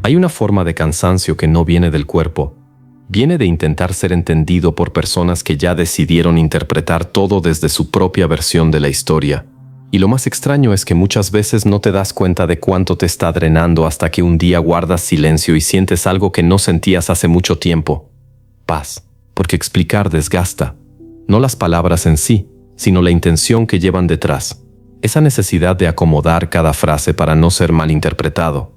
Hay una forma de cansancio que no viene del cuerpo. Viene de intentar ser entendido por personas que ya decidieron interpretar todo desde su propia versión de la historia. Y lo más extraño es que muchas veces no te das cuenta de cuánto te está drenando hasta que un día guardas silencio y sientes algo que no sentías hace mucho tiempo. Paz. Porque explicar desgasta. No las palabras en sí, sino la intención que llevan detrás. Esa necesidad de acomodar cada frase para no ser malinterpretado.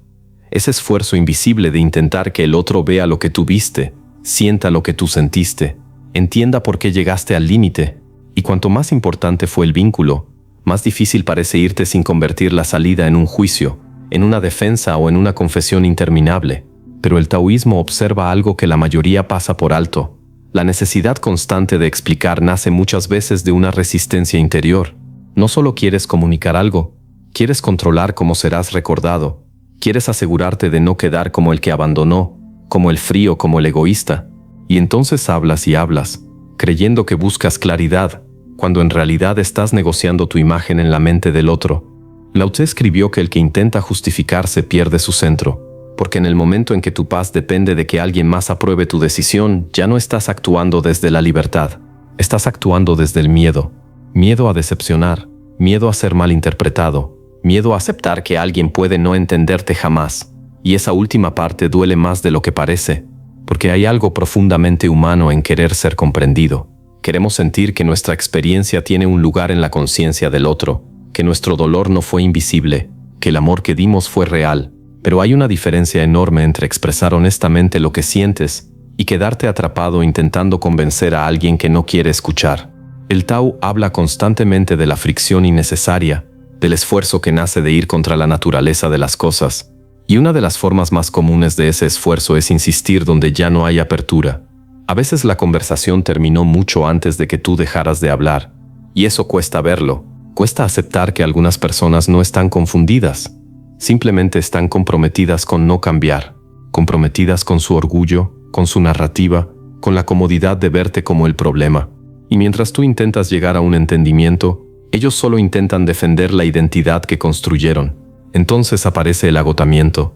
Ese esfuerzo invisible de intentar que el otro vea lo que tú viste, sienta lo que tú sentiste, entienda por qué llegaste al límite. Y cuanto más importante fue el vínculo, más difícil parece irte sin convertir la salida en un juicio, en una defensa o en una confesión interminable. Pero el taoísmo observa algo que la mayoría pasa por alto. La necesidad constante de explicar nace muchas veces de una resistencia interior. No solo quieres comunicar algo, quieres controlar cómo serás recordado. Quieres asegurarte de no quedar como el que abandonó, como el frío, como el egoísta. Y entonces hablas y hablas, creyendo que buscas claridad, cuando en realidad estás negociando tu imagen en la mente del otro. Lao Tse escribió que el que intenta justificarse pierde su centro, porque en el momento en que tu paz depende de que alguien más apruebe tu decisión, ya no estás actuando desde la libertad, estás actuando desde el miedo. Miedo a decepcionar, miedo a ser malinterpretado, miedo a aceptar que alguien puede no entenderte jamás. Y esa última parte duele más de lo que parece, porque hay algo profundamente humano en querer ser comprendido. Queremos sentir que nuestra experiencia tiene un lugar en la conciencia del otro, que nuestro dolor no fue invisible, que el amor que dimos fue real. Pero hay una diferencia enorme entre expresar honestamente lo que sientes y quedarte atrapado intentando convencer a alguien que no quiere escuchar. El Tao habla constantemente de la fricción innecesaria, del esfuerzo que nace de ir contra la naturaleza de las cosas. Y una de las formas más comunes de ese esfuerzo es insistir donde ya no hay apertura. A veces la conversación terminó mucho antes de que tú dejaras de hablar, y eso cuesta verlo. Cuesta aceptar que algunas personas no están confundidas. Simplemente están comprometidas con no cambiar, comprometidas con su orgullo, con su narrativa, con la comodidad de verte como el problema. Y mientras tú intentas llegar a un entendimiento, ellos solo intentan defender la identidad que construyeron. Entonces aparece el agotamiento,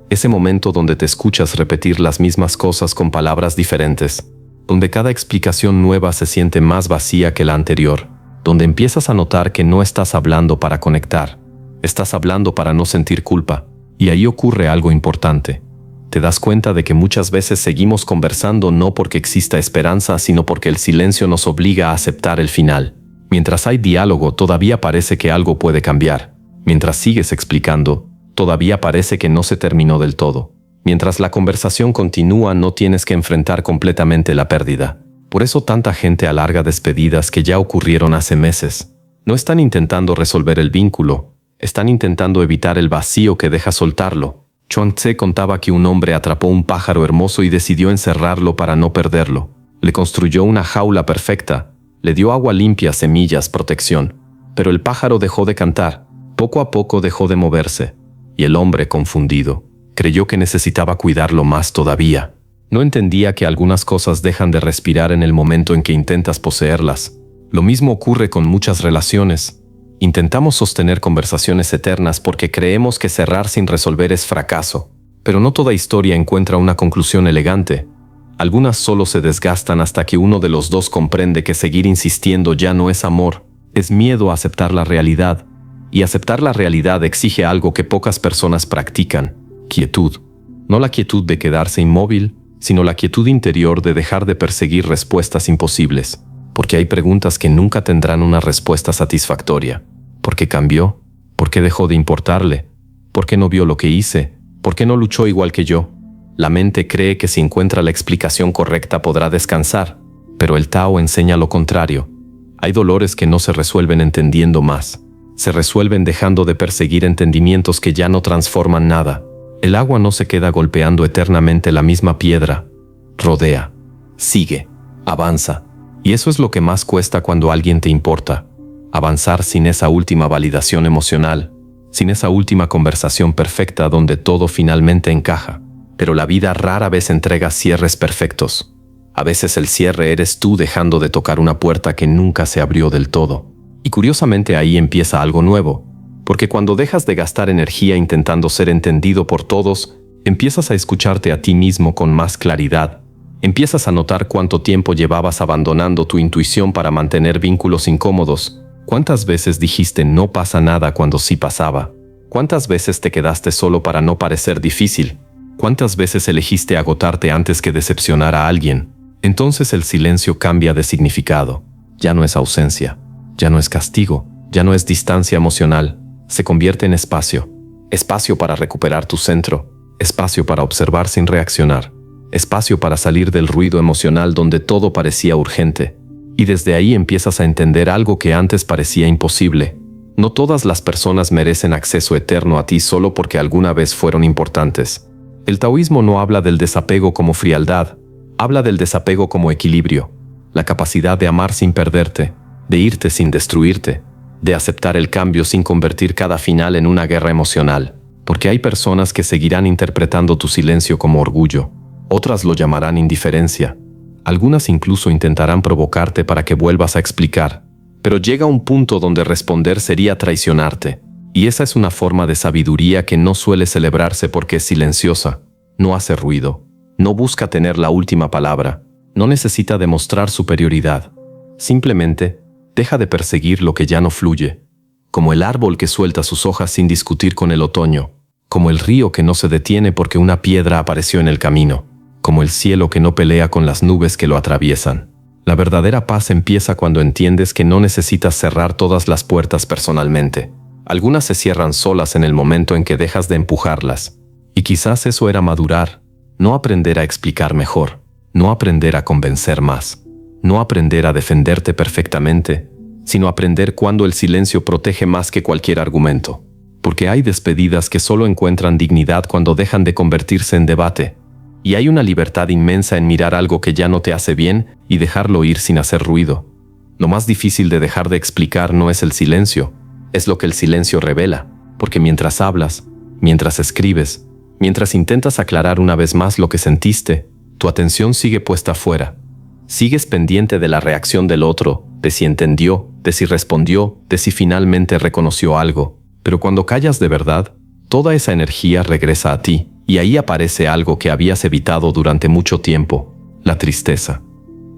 ese momento donde te escuchas repetir las mismas cosas con palabras diferentes, donde cada explicación nueva se siente más vacía que la anterior, donde empiezas a notar que no estás hablando para conectar, estás hablando para no sentir culpa. Y ahí ocurre algo importante. Te das cuenta de que muchas veces seguimos conversando no porque exista esperanza, sino porque el silencio nos obliga a aceptar el final. Mientras hay diálogo, todavía parece que algo puede cambiar. Mientras sigues explicando, todavía parece que no se terminó del todo. Mientras la conversación continúa, no tienes que enfrentar completamente la pérdida. Por eso tanta gente alarga despedidas que ya ocurrieron hace meses. No están intentando resolver el vínculo, están intentando evitar el vacío que deja soltarlo. Chuang Tse contaba que un hombre atrapó un pájaro hermoso y decidió encerrarlo para no perderlo. Le construyó una jaula perfecta, le dio agua limpia, semillas, protección. Pero el pájaro dejó de cantar, poco a poco dejó de moverse. Y el hombre, confundido, creyó que necesitaba cuidarlo más todavía. No entendía que algunas cosas dejan de respirar en el momento en que intentas poseerlas. Lo mismo ocurre con muchas relaciones. Intentamos sostener conversaciones eternas porque creemos que cerrar sin resolver es fracaso. Pero no toda historia encuentra una conclusión elegante. Algunas solo se desgastan hasta que uno de los dos comprende que seguir insistiendo ya no es amor, es miedo a aceptar la realidad. Y aceptar la realidad exige algo que pocas personas practican: quietud. No la quietud de quedarse inmóvil, sino la quietud interior de dejar de perseguir respuestas imposibles. Porque hay preguntas que nunca tendrán una respuesta satisfactoria. ¿Por qué cambió? ¿Por qué dejó de importarle? ¿Por qué no vio lo que hice? ¿Por qué no luchó igual que yo? La mente cree que si encuentra la explicación correcta podrá descansar, pero el Tao enseña lo contrario. Hay dolores que no se resuelven entendiendo más. Se resuelven dejando de perseguir entendimientos que ya no transforman nada. El agua no se queda golpeando eternamente la misma piedra. Rodea, sigue, avanza. Y eso es lo que más cuesta cuando alguien te importa. Avanzar sin esa última validación emocional, sin esa última conversación perfecta donde todo finalmente encaja. Pero la vida rara vez entrega cierres perfectos. A veces el cierre eres tú dejando de tocar una puerta que nunca se abrió del todo. Y curiosamente ahí empieza algo nuevo, porque cuando dejas de gastar energía intentando ser entendido por todos, Empiezas a escucharte a ti mismo con más claridad. Empiezas a notar cuánto tiempo llevabas abandonando tu intuición para mantener vínculos incómodos. ¿Cuántas veces dijiste no pasa nada cuando sí pasaba? ¿Cuántas veces te quedaste solo para no parecer difícil? ¿Cuántas veces elegiste agotarte antes que decepcionar a alguien? Entonces el silencio cambia de significado. Ya no es ausencia, ya no es castigo, ya no es distancia emocional. Se convierte en espacio. Espacio para recuperar tu centro. Espacio para observar sin reaccionar. Espacio para salir del ruido emocional donde todo parecía urgente. Y desde ahí empiezas a entender algo que antes parecía imposible. No todas las personas merecen acceso eterno a ti solo porque alguna vez fueron importantes. El taoísmo no habla del desapego como frialdad, habla del desapego como equilibrio, la capacidad de amar sin perderte, de irte sin destruirte, de aceptar el cambio sin convertir cada final en una guerra emocional. Porque hay personas que seguirán interpretando tu silencio como orgullo, otras lo llamarán indiferencia, algunas incluso intentarán provocarte para que vuelvas a explicar. Pero llega un punto donde responder sería traicionarte. Y esa es una forma de sabiduría que no suele celebrarse porque es silenciosa, no hace ruido, no busca tener la última palabra, no necesita demostrar superioridad. Simplemente, deja de perseguir lo que ya no fluye. Como el árbol que suelta sus hojas sin discutir con el otoño, como el río que no se detiene porque una piedra apareció en el camino, como el cielo que no pelea con las nubes que lo atraviesan. La verdadera paz empieza cuando entiendes que no necesitas cerrar todas las puertas personalmente. Algunas se cierran solas en el momento en que dejas de empujarlas. Y quizás eso era madurar, no aprender a explicar mejor, no aprender a convencer más, no aprender a defenderte perfectamente, sino aprender cuando el silencio protege más que cualquier argumento. Porque hay despedidas que solo encuentran dignidad cuando dejan de convertirse en debate. Y hay una libertad inmensa en mirar algo que ya no te hace bien y dejarlo ir sin hacer ruido. Lo más difícil de dejar de explicar no es el silencio, es lo que el silencio revela, porque mientras hablas, mientras escribes, mientras intentas aclarar una vez más lo que sentiste, tu atención sigue puesta afuera. Sigues pendiente de la reacción del otro, de si entendió, de si respondió, de si finalmente reconoció algo. Pero cuando callas de verdad, toda esa energía regresa a ti. Y ahí aparece algo que habías evitado durante mucho tiempo, la tristeza.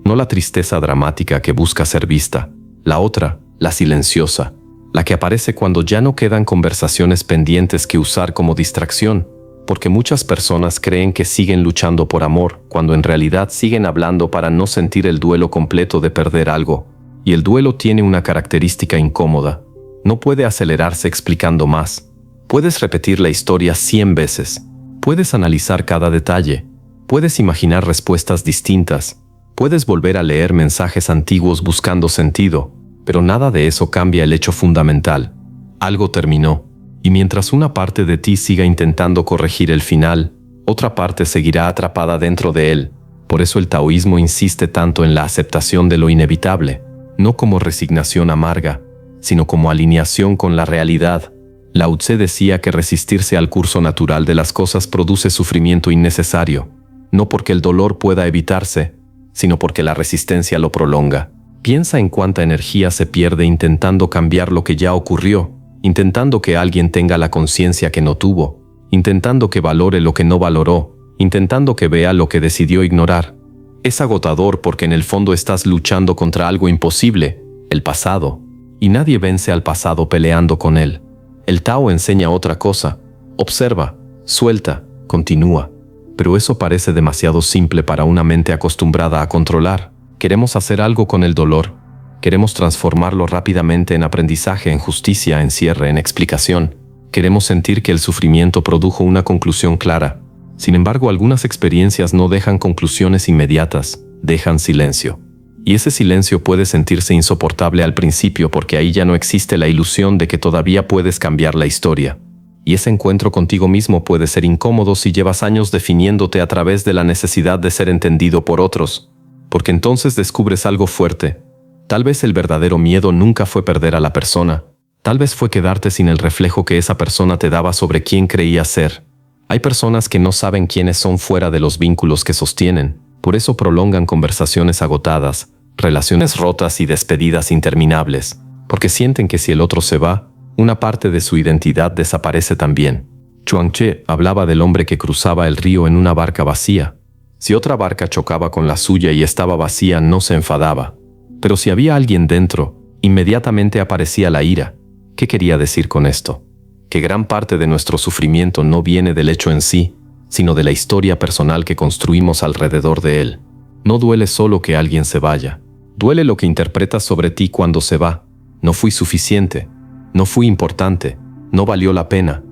No la tristeza dramática que busca ser vista, la otra, la silenciosa, la que aparece cuando ya no quedan conversaciones pendientes que usar como distracción, porque muchas personas creen que siguen luchando por amor, cuando en realidad siguen hablando para no sentir el duelo completo de perder algo. Y el duelo tiene una característica incómoda, no puede acelerarse explicando más. Puedes repetir la historia 100 veces. Puedes analizar cada detalle, puedes imaginar respuestas distintas, puedes volver a leer mensajes antiguos buscando sentido, pero nada de eso cambia el hecho fundamental. Algo terminó, y mientras una parte de ti siga intentando corregir el final, otra parte seguirá atrapada dentro de él. Por eso el taoísmo insiste tanto en la aceptación de lo inevitable, no como resignación amarga, sino como alineación con la realidad. Lao Tse decía que resistirse al curso natural de las cosas produce sufrimiento innecesario, no porque el dolor pueda evitarse, sino porque la resistencia lo prolonga. Piensa en cuánta energía se pierde intentando cambiar lo que ya ocurrió, intentando que alguien tenga la conciencia que no tuvo, intentando que valore lo que no valoró, intentando que vea lo que decidió ignorar. Es agotador porque en el fondo estás luchando contra algo imposible, el pasado, y nadie vence al pasado peleando con él. El Tao enseña otra cosa. Observa, suelta, continúa. Pero eso parece demasiado simple para una mente acostumbrada a controlar. Queremos hacer algo con el dolor. Queremos transformarlo rápidamente en aprendizaje, en justicia, en cierre, en explicación. Queremos sentir que el sufrimiento produjo una conclusión clara. Sin embargo, algunas experiencias no dejan conclusiones inmediatas, dejan silencio. Y ese silencio puede sentirse insoportable al principio porque ahí ya no existe la ilusión de que todavía puedes cambiar la historia. Y ese encuentro contigo mismo puede ser incómodo si llevas años definiéndote a través de la necesidad de ser entendido por otros, porque entonces descubres algo fuerte. Tal vez el verdadero miedo nunca fue perder a la persona, tal vez fue quedarte sin el reflejo que esa persona te daba sobre quién creías ser. Hay personas que no saben quiénes son fuera de los vínculos que sostienen, por eso prolongan conversaciones agotadas, relaciones rotas y despedidas interminables, porque sienten que si el otro se va, una parte de su identidad desaparece también. Chuang-Tzu hablaba del hombre que cruzaba el río en una barca vacía. Si otra barca chocaba con la suya y estaba vacía, no se enfadaba. Pero si había alguien dentro, inmediatamente aparecía la ira. ¿Qué quería decir con esto? Que gran parte de nuestro sufrimiento no viene del hecho en sí, sino de la historia personal que construimos alrededor de él. No duele solo que alguien se vaya. Duele lo que interpretas sobre ti cuando se va. No fui suficiente. No fui importante. No valió la pena.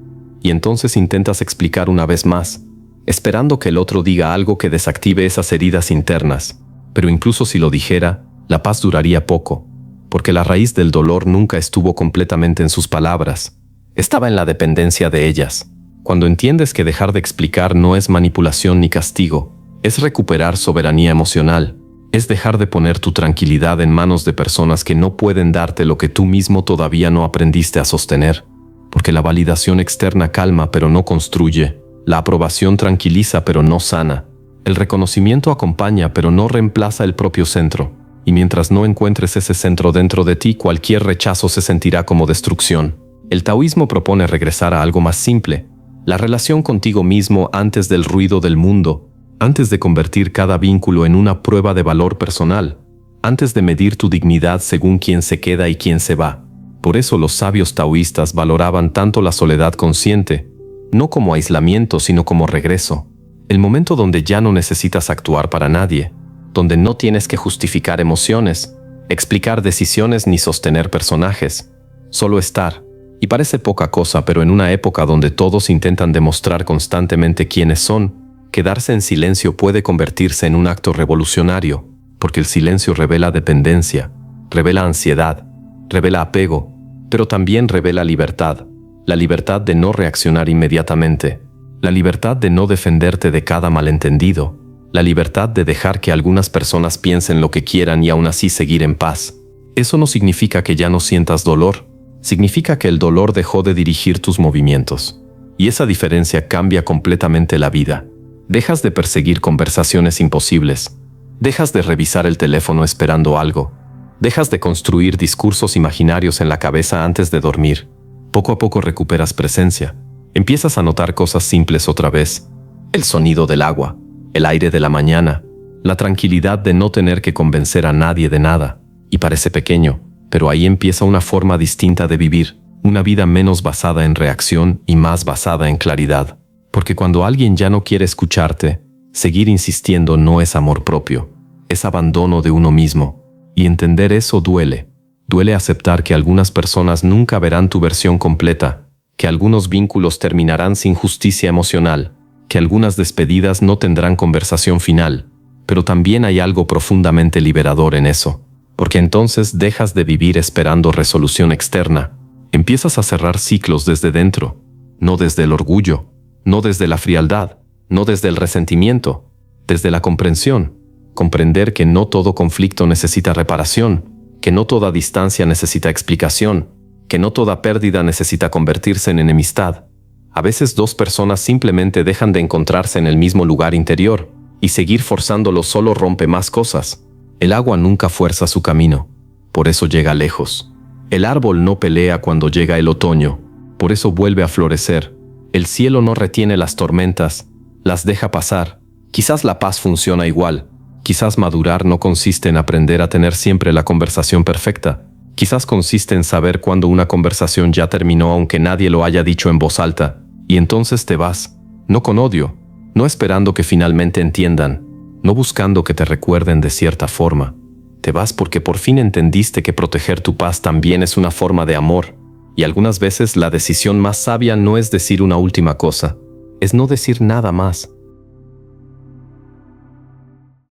Y entonces intentas explicar una vez más, esperando que el otro diga algo que desactive esas heridas internas. Pero incluso si lo dijera, la paz duraría poco, porque la raíz del dolor nunca estuvo completamente en sus palabras. Estaba en la dependencia de ellas. Cuando entiendes que dejar de explicar no es manipulación ni castigo, es recuperar soberanía emocional, es dejar de poner tu tranquilidad en manos de personas que no pueden darte lo que tú mismo todavía no aprendiste a sostener. Porque la validación externa calma pero no construye, la aprobación tranquiliza pero no sana, el reconocimiento acompaña pero no reemplaza el propio centro, y mientras no encuentres ese centro dentro de ti, cualquier rechazo se sentirá como destrucción. El taoísmo propone regresar a algo más simple, la relación contigo mismo antes del ruido del mundo, antes de convertir cada vínculo en una prueba de valor personal, antes de medir tu dignidad según quién se queda y quién se va. Por eso los sabios taoístas valoraban tanto la soledad consciente, no como aislamiento sino como regreso, el momento donde ya no necesitas actuar para nadie, donde no tienes que justificar emociones, explicar decisiones ni sostener personajes, solo estar. Y parece poca cosa, pero en una época donde todos intentan demostrar constantemente quiénes son, quedarse en silencio puede convertirse en un acto revolucionario, porque el silencio revela dependencia, revela ansiedad, revela apego, pero también revela libertad, la libertad de no reaccionar inmediatamente, la libertad de no defenderte de cada malentendido, la libertad de dejar que algunas personas piensen lo que quieran y aún así seguir en paz. Eso no significa que ya no sientas dolor, significa que el dolor dejó de dirigir tus movimientos. Y esa diferencia cambia completamente la vida. Dejas de perseguir conversaciones imposibles, dejas de revisar el teléfono esperando algo, dejas de construir discursos imaginarios en la cabeza antes de dormir. Poco a poco recuperas presencia. Empiezas a notar cosas simples otra vez. El sonido del agua, el aire de la mañana, la tranquilidad de no tener que convencer a nadie de nada. Y parece pequeño, pero ahí empieza una forma distinta de vivir, una vida menos basada en reacción y más basada en claridad. Porque cuando alguien ya no quiere escucharte, seguir insistiendo no es amor propio, es abandono de uno mismo. Y entender eso duele. Duele aceptar que algunas personas nunca verán tu versión completa, que algunos vínculos terminarán sin justicia emocional, que algunas despedidas no tendrán conversación final. Pero también hay algo profundamente liberador en eso, porque entonces dejas de vivir esperando resolución externa. Empiezas a cerrar ciclos desde dentro, no desde el orgullo, no desde la frialdad, no desde el resentimiento, desde la comprensión. Comprender que no todo conflicto necesita reparación, que no toda distancia necesita explicación, que no toda pérdida necesita convertirse en enemistad. A veces dos personas simplemente dejan de encontrarse en el mismo lugar interior, y seguir forzándolo solo rompe más cosas. El agua nunca fuerza su camino, por eso llega lejos. El árbol no pelea cuando llega el otoño, por eso vuelve a florecer. El cielo no retiene las tormentas, las deja pasar. Quizás la paz funciona igual. Quizás madurar no consiste en aprender a tener siempre la conversación perfecta. Quizás consiste en saber cuándo una conversación ya terminó aunque nadie lo haya dicho en voz alta. Y entonces te vas, no con odio, no esperando que finalmente entiendan, no buscando que te recuerden de cierta forma. Te vas porque por fin entendiste que proteger tu paz también es una forma de amor. Y algunas veces la decisión más sabia no es decir una última cosa, es no decir nada más.